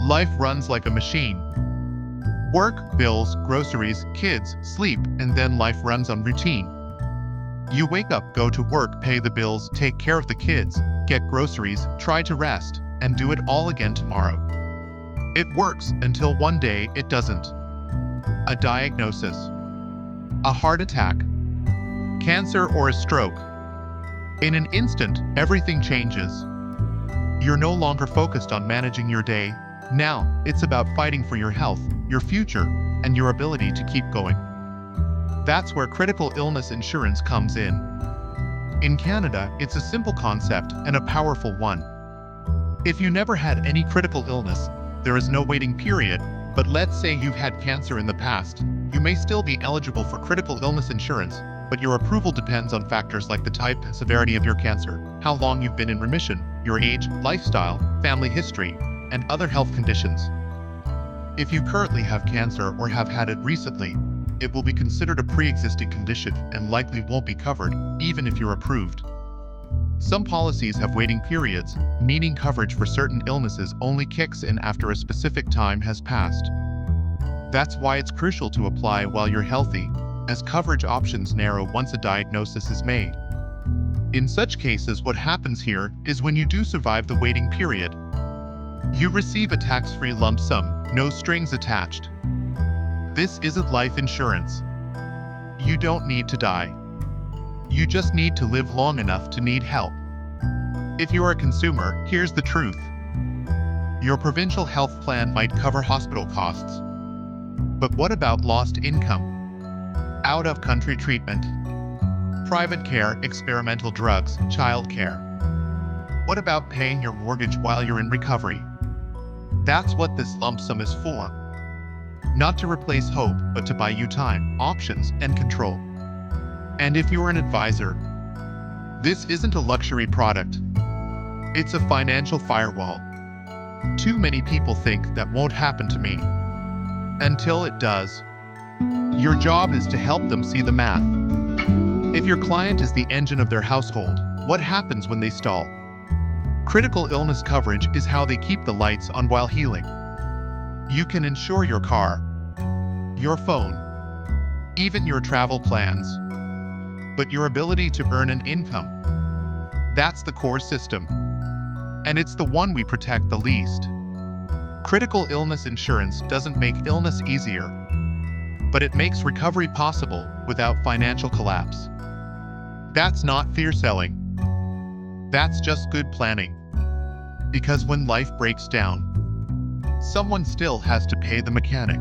Life runs like a machine. Work, bills, groceries, kids, sleep, and then life runs on routine. You wake up, go to work, pay the bills, take care of the kids, get groceries, try to rest, and do it all again tomorrow. It works until one day it doesn't. A diagnosis. A heart attack. Cancer or a stroke. In an instant, everything changes. You're no longer focused on managing your day. Now, it's about fighting for your health, your future, and your ability to keep going. That's where critical illness insurance comes in. In Canada, it's a simple concept and a powerful one. If you never had any critical illness, there is no waiting period, but let's say you've had cancer in the past, you may still be eligible for critical illness insurance, but your approval depends on factors like the type and severity of your cancer, how long you've been in remission, your age, lifestyle, family history, and other health conditions. If you currently have cancer or have had it recently, it will be considered a pre-existing condition and likely won't be covered, even if you're approved. Some policies have waiting periods, meaning coverage for certain illnesses only kicks in after a specific time has passed. That's why it's crucial to apply while you're healthy, as coverage options narrow once a diagnosis is made. In such cases, what happens here is when you do survive the waiting period, you receive a tax-free lump sum, no strings attached. This isn't life insurance. You don't need to die. You just need to live long enough to need help. If you're a consumer, here's the truth. Your provincial health plan might cover hospital costs. But what about lost income? Out-of-country treatment? Private care, experimental drugs, childcare? What about paying your mortgage while you're in recovery? That's what this lump sum is for. Not to replace hope, but to buy you time, options, and control. And if you're an advisor, this isn't a luxury product. It's a financial firewall. Too many people think that won't happen to me. Until it does. Your job is to help them see the math. If your client is the engine of their household, what happens when they stall? Critical illness coverage is how they keep the lights on while healing. You can insure your car, your phone, even your travel plans. But your ability to earn an income, that's the core system. And it's the one we protect the least. Critical illness insurance doesn't make illness easier, but it makes recovery possible without financial collapse. That's not fear selling. That's just good planning. Because when life breaks down, someone still has to pay the mechanic.